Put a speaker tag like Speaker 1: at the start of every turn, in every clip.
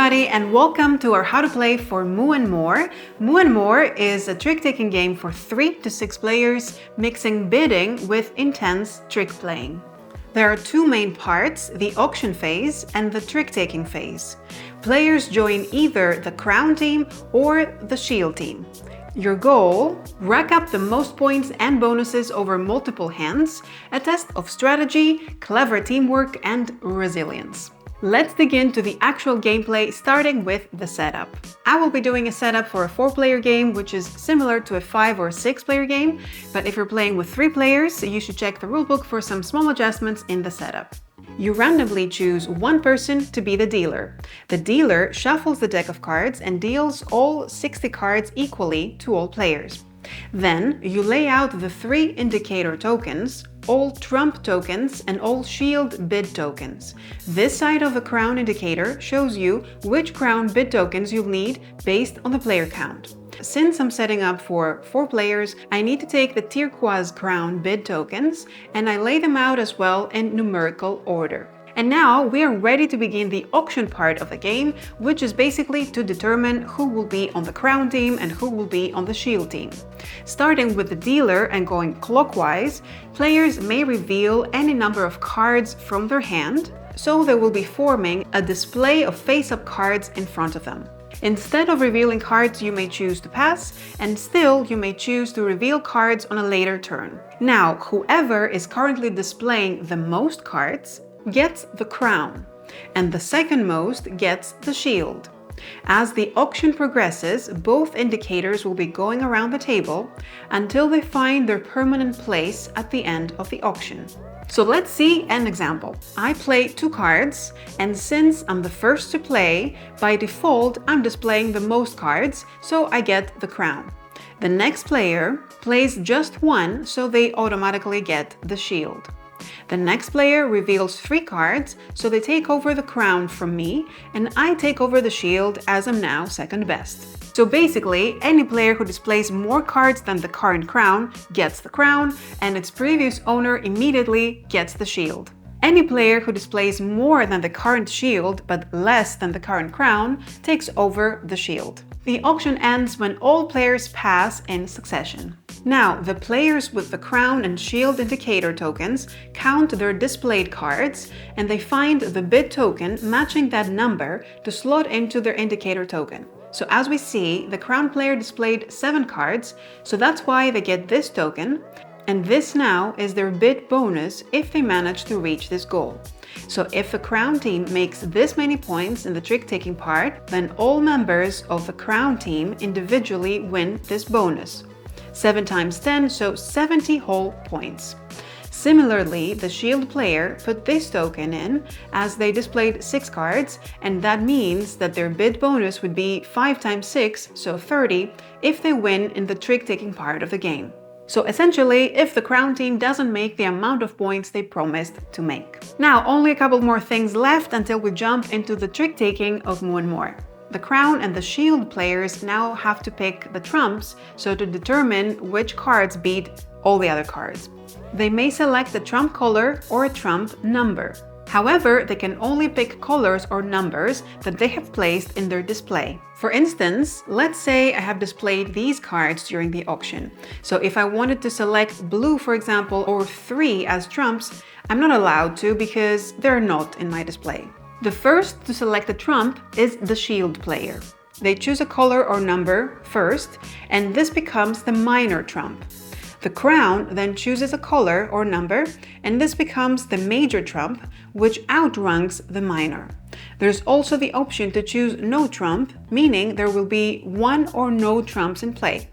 Speaker 1: Maddie and welcome to our How to Play for Moo and More. Moo and More is a trick-taking game for 3 to 6 players, mixing bidding with intense trick playing. There are 2 main parts, the auction phase and the trick-taking phase. Players join either the crown team or the shield team. Your goal? Rack up the most points and bonuses over multiple hands, a test of strategy, clever teamwork and resilience. Let's dig into the actual gameplay, starting with the setup. I will be doing a setup for a 4-player game, which is similar to a 5 or 6-player game, but if you're playing with 3 players, you should check the rulebook for some small adjustments in the setup. You randomly choose one person to be the dealer. The dealer shuffles the deck of cards and deals all 60 cards equally to all players. Then you lay out the 3 indicator tokens, all trump tokens and all shield bid tokens. This side of the crown indicator shows you which crown bid tokens you'll need based on the player count. Since I'm setting up for 4 players, I need to take the turquoise crown bid tokens and I lay them out as well in numerical order. And now we are ready to begin the auction part of the game, which is basically to determine who will be on the crown team and who will be on the shield team. Starting with the dealer and going clockwise, players may reveal any number of cards from their hand, so they will be forming a display of face-up cards in front of them. Instead of revealing cards, you may choose to pass, and still you may choose to reveal cards on a later turn. Now, whoever is currently displaying the most cards gets the crown, and the second most gets the shield. As the auction progresses, both indicators will be going around the table until they find their permanent place at the end of the auction. So let's see an example. I play 2 cards, and since I'm the first to play, by default I'm displaying the most cards, so I get the crown. The next player plays just 1, so they automatically get the shield. The next player reveals 3 cards, so they take over the crown from me, and I take over the shield as I'm now second best. So basically, any player who displays more cards than the current crown gets the crown, and its previous owner immediately gets the shield. Any player who displays more than the current shield but less than the current crown takes over the shield. The auction ends when all players pass in succession. Now, the players with the crown and shield indicator tokens count their displayed cards and they find the bid token matching that number to slot into their indicator token. So as we see, the crown player displayed 7 cards, so that's why they get this token, and this now is their bid bonus if they manage to reach this goal. So if the crown team makes this many points in the trick-taking part, then all members of the crown team individually win this bonus. 7 times 10, so 70 whole points. Similarly, the shield player put this token in as they displayed 6 cards, and that means that their bid bonus would be 5 times 6, so 30, if they win in the trick-taking part of the game. So essentially, if the crown team doesn't make the amount of points they promised to make. Now, only a couple more things left until we jump into the trick-taking of Moo and More. The crown and the shield players now have to pick the trumps, so to determine which cards beat all the other cards. They may select a trump color or a trump number. However, they can only pick colors or numbers that they have placed in their display. For instance, let's say I have displayed these cards during the auction. So if I wanted to select blue, for example, or 3 as trumps, I'm not allowed to because they're not in my display. The first to select a trump is the shield player. They choose a color or number first, and this becomes the minor trump. The crown then chooses a color or number, and this becomes the major trump, which outranks the minor. There's also the option to choose no trump, meaning there will be 1 or no trumps in play.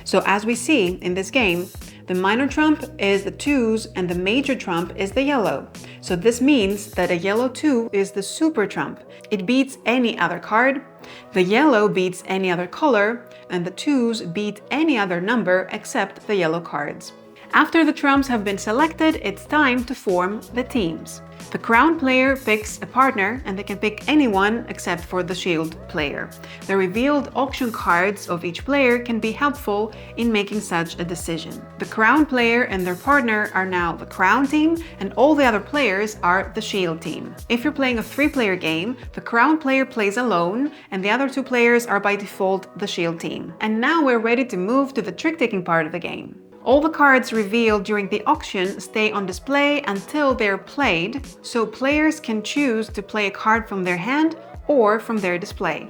Speaker 1: So as we see in this game, the minor trump is the 2s and the major trump is the yellow. So this means that a yellow 2 is the super trump. It beats any other card. The yellow beats any other color, and the 2s beat any other number except the yellow cards. After the trumps have been selected, it's time to form the teams. The crown player picks a partner, and they can pick anyone except for the shield player. The revealed auction cards of each player can be helpful in making such a decision. The crown player and their partner are now the crown team, and all the other players are the shield team. If you're playing a 3-player game, the crown player plays alone, and the other 2 players are by default the shield team. And now we're ready to move to the trick-taking part of the game. All the cards revealed during the auction stay on display until they're played, so players can choose to play a card from their hand or from their display.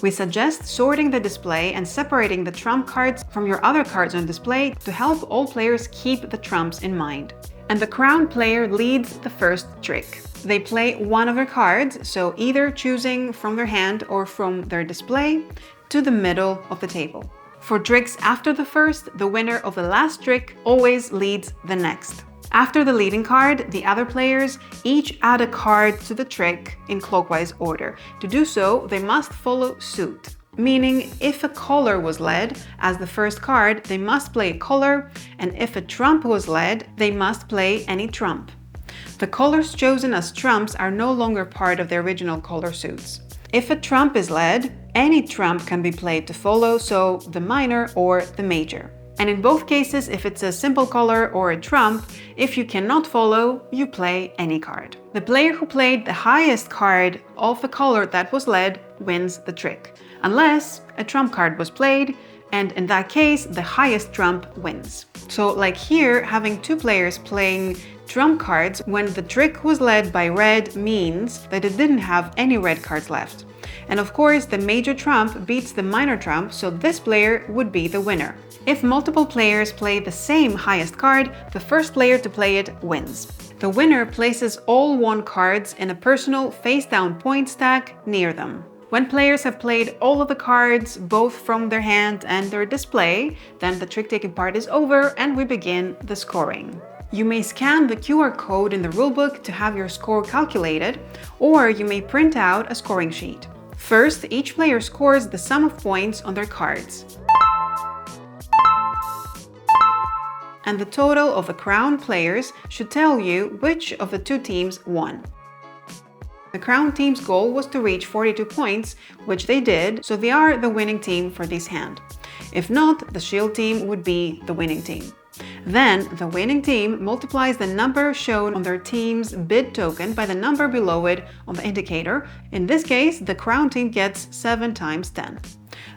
Speaker 1: We suggest sorting the display and separating the trump cards from your other cards on display to help all players keep the trumps in mind. And the crown player leads the first trick. They play one of their cards, so either choosing from their hand or from their display, to the middle of the table. For tricks after the first, the winner of the last trick always leads the next. After the leading card, the other players each add a card to the trick in clockwise order. To do so, they must follow suit. Meaning, if a color was led as the first card, they must play a color, and if a trump was led, they must play any trump. The colors chosen as trumps are no longer part of the original color suits. If a trump is led, any trump can be played to follow, so the minor or the major. And in both cases, if it's a simple color or a trump, if you cannot follow, you play any card. The player who played the highest card of the color that was led wins the trick, unless a trump card was played, and in that case, the highest trump wins. So like here, having 2 players playing trump cards when the trick was led by red means that it didn't have any red cards left. And of course, the major trump beats the minor trump, so this player would be the winner. If multiple players play the same highest card, the first player to play it wins. The winner places all won cards in a personal face-down point stack near them. When players have played all of the cards, both from their hand and their display, then the trick-taking part is over and we begin the scoring. You may scan the QR code in the rulebook to have your score calculated, or you may print out a scoring sheet. First, each player scores the sum of points on their cards. And the total of the crown players should tell you which of the 2 teams won. The crown team's goal was to reach 42 points, which they did, so they are the winning team for this hand. If not, the shield team would be the winning team. Then, the winning team multiplies the number shown on their team's bid token by the number below it on the indicator. In this case, the crown team gets 7 times 10.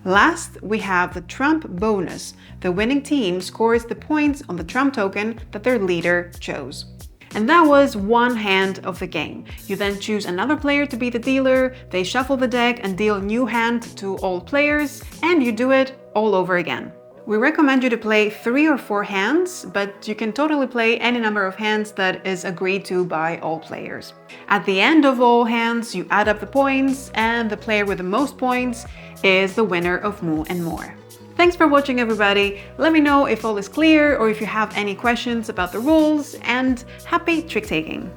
Speaker 1: Last, we have the trump bonus. The winning team scores the points on the trump token that their leader chose. And that was one hand of the game. You then choose another player to be the dealer, they shuffle the deck and deal a new hand to all players, and you do it all over again. We recommend you to play 3 or 4 hands, but you can totally play any number of hands that is agreed to by all players. At the end of all hands, you add up the points, and the player with the most points is the winner of Moo and More. Thanks for watching, everybody. Let me know if all is clear or if you have any questions about the rules, and happy trick-taking!